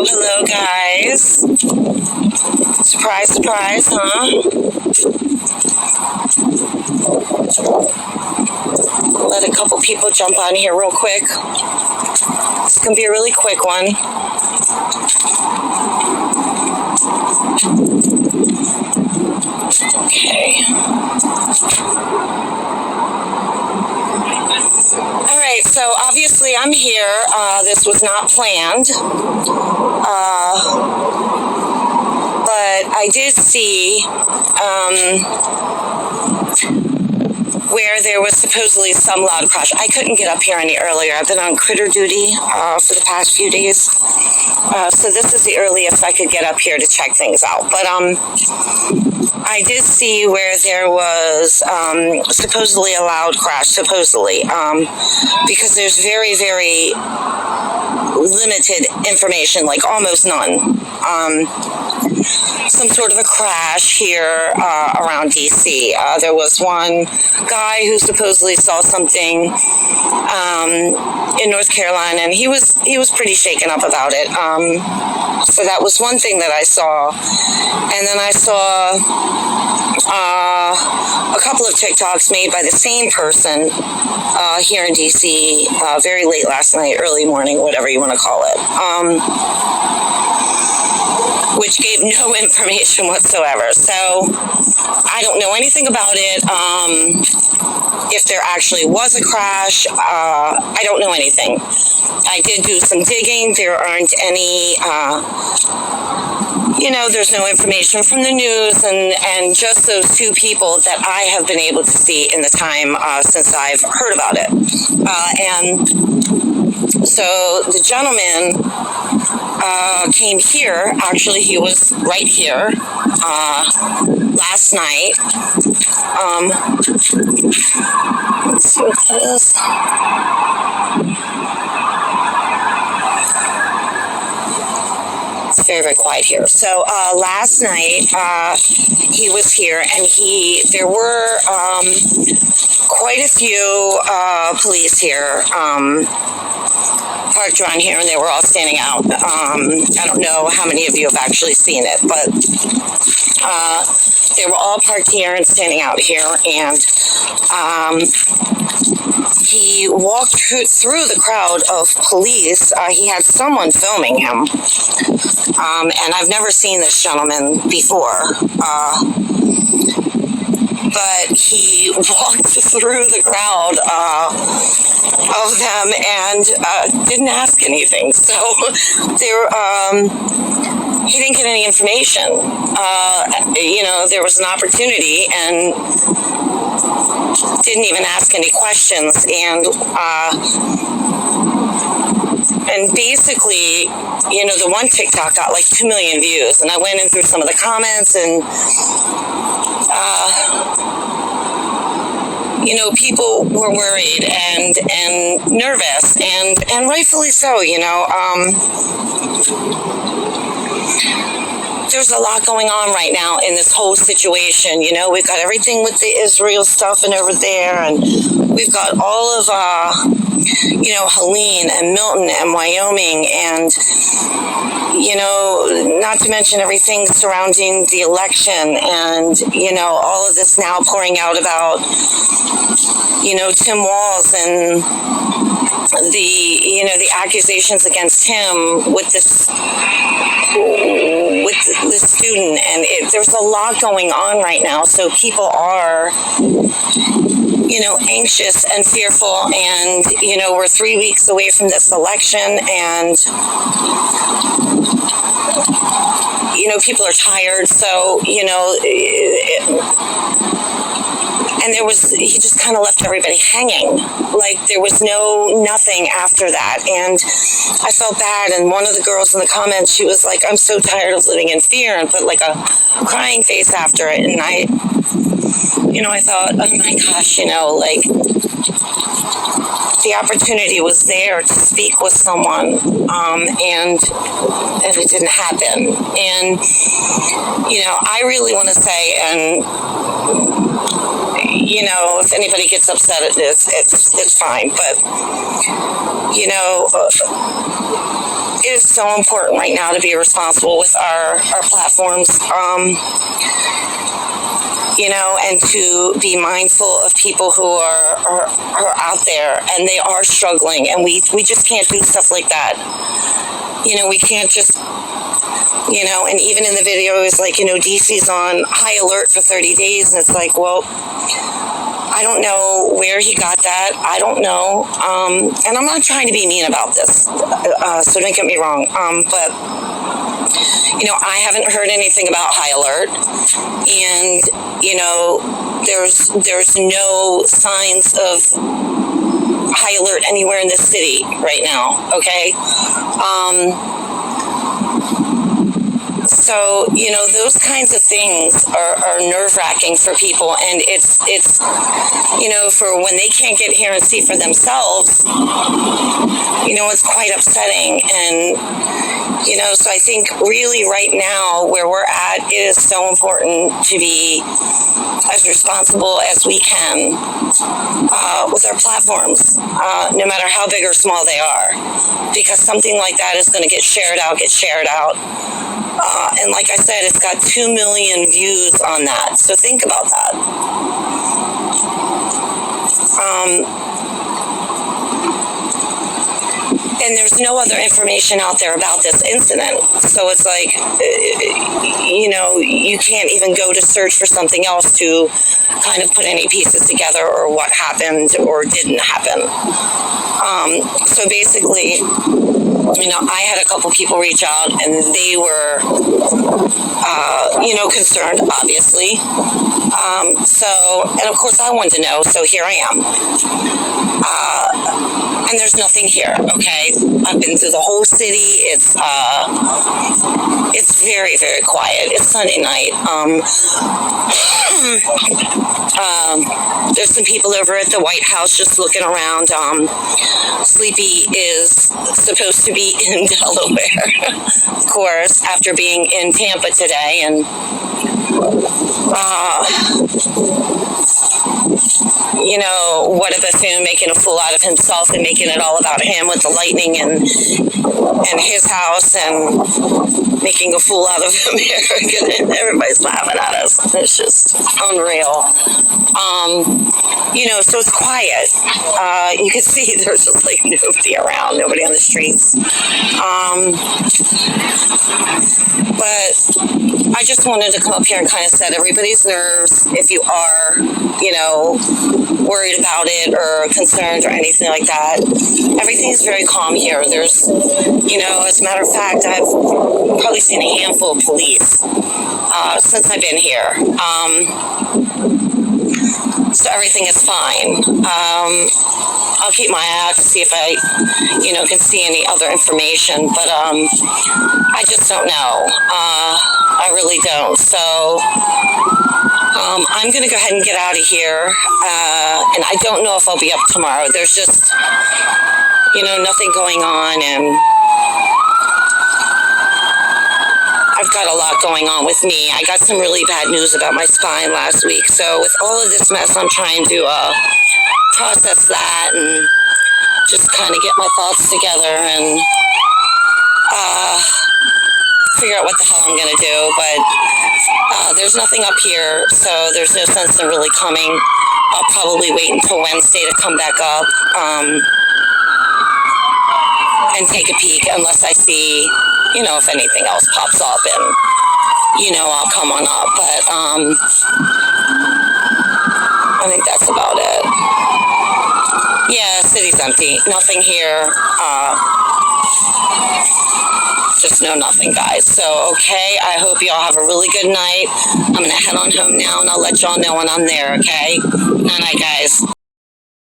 Hello guys. Surprise, surprise, huh? Let a couple people jump on here real quick. It's gonna be a really quick one. Okay. All right, so obviously I'm here. This was not planned. But I did see where there was supposedly some loud crash. I couldn't get up here any earlier. I've been on critter duty for the past few days. So this is the earliest I could get up here to check things out. But I did see where there was supposedly a loud crash, supposedly, because there's very, very limited information, like almost none. Some sort of a crash here around DC. There was one guy who supposedly saw something in North Carolina, and he was pretty shaken up about it. So that was one thing that I saw. And then I saw a couple of TikToks made by the same person here in DC very late last night, early morning, whatever you want to call it, which gave no information whatsoever. So I don't know anything about it. If there actually was a crash, I don't know anything. I did do some digging. There aren't any, there's no information from the news, and just those two people that I have been able to see in the time since I've heard about it. And so the gentleman came here. Actually, he was right here last night. Let's see what that is. It's very, very quiet here. So last night he was here, and there were quite a few police here parked around here, and they were all standing out. I don't know how many of you have actually seen it, but they were all parked here and standing out here, and he walked through the crowd of police. He had someone filming him, and I've never seen this gentleman before. But he walked through the crowd of them and didn't ask anything. So he didn't get any information. There was an opportunity, and didn't even ask any questions. And basically, the one TikTok got like 2 million views, and I went in through some of the comments, and people were worried and nervous, and rightfully so. There's a lot going on right now in this whole situation. We've got everything with the Israel stuff and over there, and we've got all of Helene and Milton and Wyoming, and not to mention everything surrounding the election, and all of this now pouring out about Tim Walz and the accusations against him with this student, and there's a lot going on right now. So people are anxious and fearful, and we're 3 weeks away from this election, and people are tired, so, and he just kind of left everybody hanging. Like, there was nothing after that. And I felt bad. And one of the girls in the comments, she was like, I'm so tired of living in fear, and put like a crying face after it. And I thought, oh my gosh, the opportunity was there to speak with someone, and it didn't happen. And, I really want to say, and, if anybody gets upset at this, it's fine. But, it is so important right now to be responsible with our platforms, and to be mindful of people who are out there, and they are struggling, and we just can't do stuff like that. We can't just, and even in the video, it's like, DC's on high alert for 30 days, and it's like, well, I don't know where he got that. I don't know. And I'm not trying to be mean about this, so don't get me wrong. But, I haven't heard anything about high alert. And, there's no signs of high alert anywhere in the city right now, okay? So, those kinds of things are nerve-wracking for people, and it's for when they can't get here and see for themselves, it's quite upsetting. And, so I think really right now where we're at, it is so important to be as responsible as we can with our platforms, no matter how big or small they are, because something like that is going to get shared out. And like I said, it's got 2 million views on that. So think about that. And there's no other information out there about this incident. So it's like, you can't even go to search for something else to kind of put any pieces together or what happened or didn't happen. So basically, I had a couple people reach out, and they were, concerned, obviously. And of course I wanted to know, so here I am. And there's nothing here, okay? I've been through the whole city. It's very, very quiet. It's Sunday night. There's some people over at the White House just looking around. Sleepy is supposed to be in Delaware, of course, after being in Tampa today. And what a buffoon, making a fool out of himself and making it all about him with the lightning and his house, and making a fool out of America. And everybody's laughing at us. It's just unreal. So it's quiet. You can see there's just like nobody around, nobody on the streets. But I just wanted to come up here and kind of set everybody's nerves. If you are, worried about it or concerned or anything like that, everything's very calm here. There's, as a matter of fact, I've probably seen a handful of police since I've been here. So everything is fine. I'll keep my eye out to see if I, can see any other information, but I just don't know. I really don't. So I'm going to go ahead and get out of here, and I don't know if I'll be up tomorrow. There's just, nothing going on, and I've got a lot going on with me. I got some really bad news about my spine last week, so with all of this mess, I'm trying to process that and just kind of get my thoughts together and figure out what the hell I'm going to do. But there's nothing up here, so there's no sense in really coming. I'll probably wait until Wednesday to come back up and take a peek, unless I see, if anything else pops up, and, I'll come on up. But I think that's about it. Yeah, city's empty. Nothing here. Just know nothing, guys. So, okay, I hope y'all have a really good night. I'm going to head on home now, and I'll let y'all know when I'm there, okay? Night-night, guys.